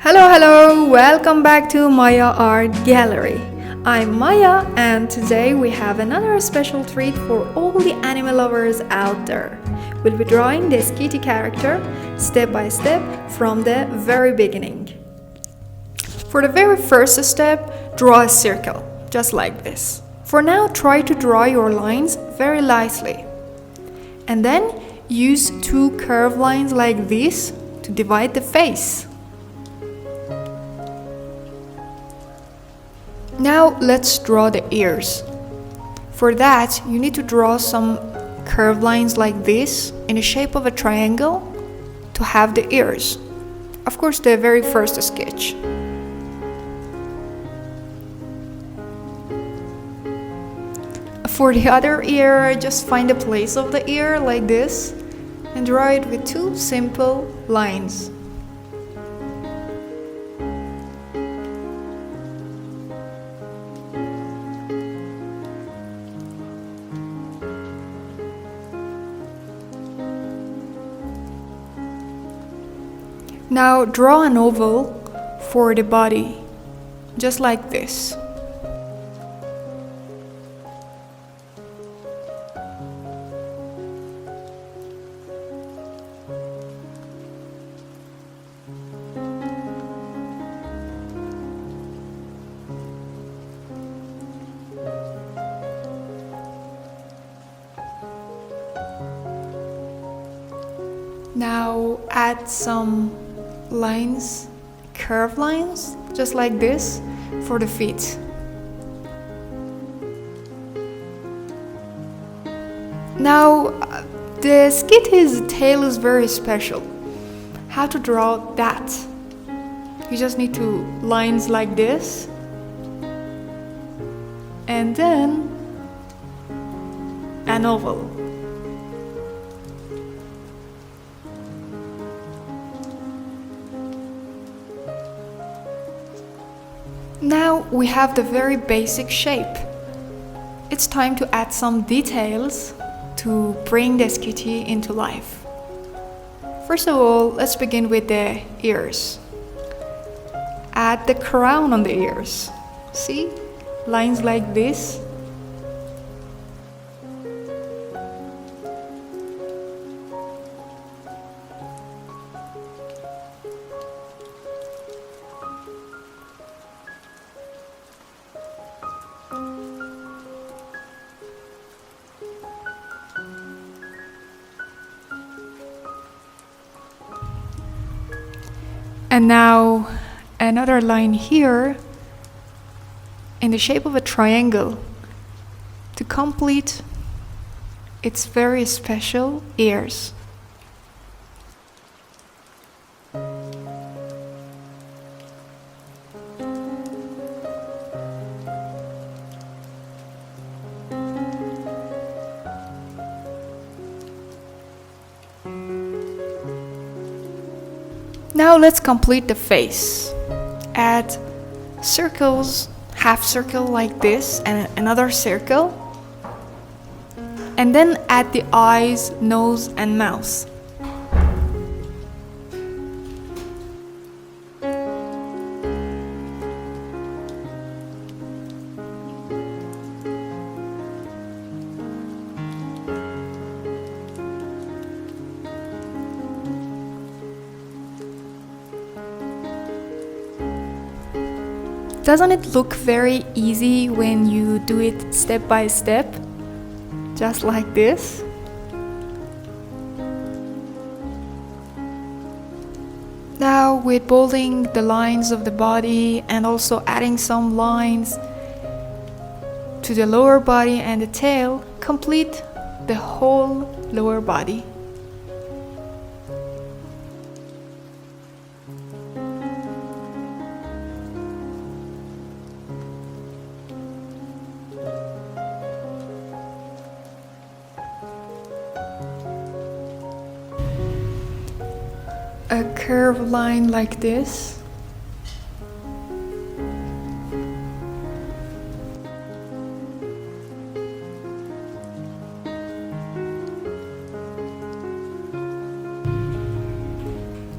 Hello, welcome back to Maya Art Gallery. I'm Maya, and today we have another special treat for all the animal lovers out there. We'll be drawing the Skitty character step by step from the very beginning. For the very first step, draw a circle, just like this. For now, try to draw your lines very lightly. And then use two curved lines like this to divide the face. Now let's draw the ears. For that, you need to draw some curved lines like this in the shape of a triangle to have the ears. Of course, the very first sketch. For the other ear, just find the place of the ear like this and draw it with two simple lines. Now draw an oval for the body, just like this. Now add some lines, curved lines, just like this, for the feet. Now, the Skitty's tail is very special. How to draw that? You just need to lines like this, and then an oval. Now we have the very basic shape. It's time to add some details to bring the Skitty into life. First of all, let's begin with the ears. Add the crown on the ears. See? Lines like this. And now another line here in the shape of a triangle to complete its very special ears. Now let's complete the face. Add circles, half circle like this and another circle. And then add the eyes, nose and mouth. Doesn't it look very easy when you do it step by step? Just like this. Now with bolding the lines of the body and also adding some lines to the lower body and the tail, complete the whole lower body. A curved line like this.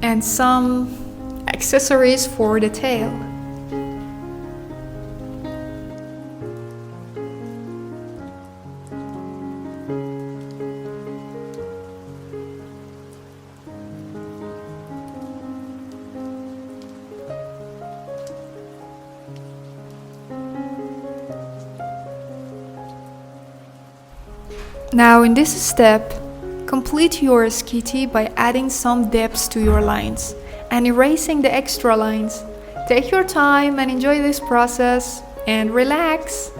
And some accessories for the tail. Now in this step, complete your skitty by adding some depths to your lines and erasing the extra lines. Take your time and enjoy this process and relax.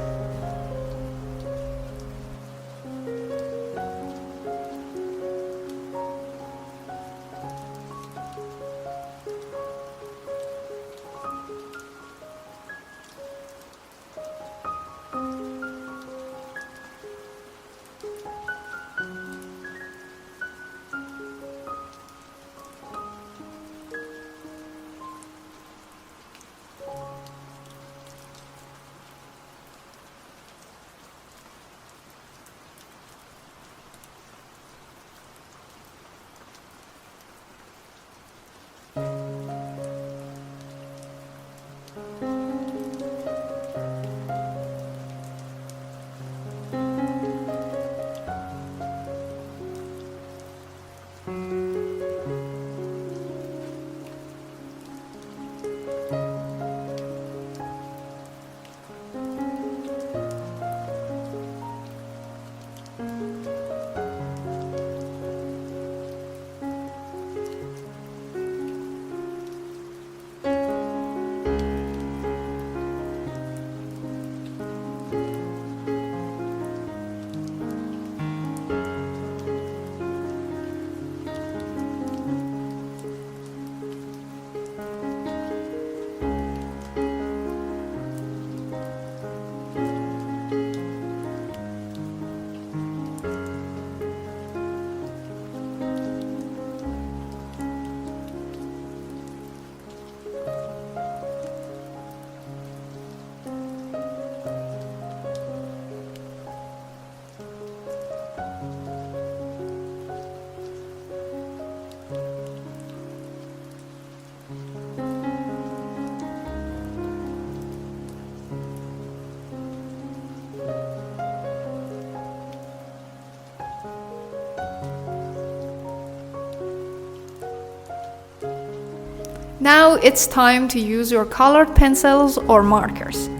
Now it's time to use your colored pencils or markers.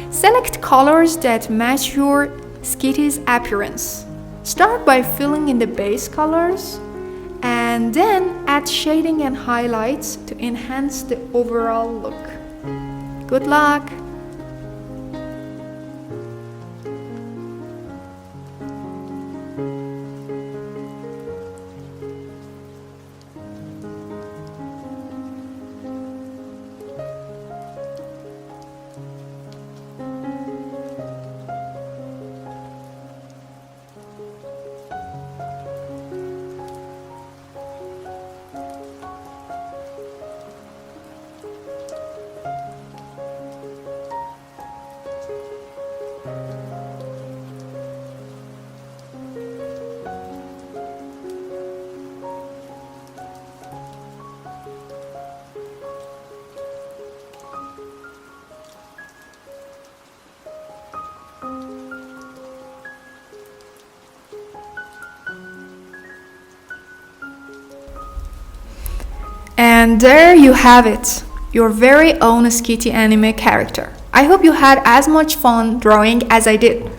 Select colors that match your skitty's appearance. Start by filling in the base colors and then add shading and highlights to enhance the overall look. Good luck! And there you have it, your very own Skitty anime character. I hope you had as much fun drawing as I did.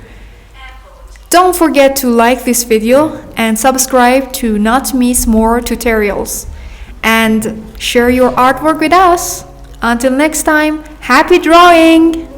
Don't forget to like this video and subscribe to not miss more tutorials. And share your artwork with us. Until next time, happy drawing!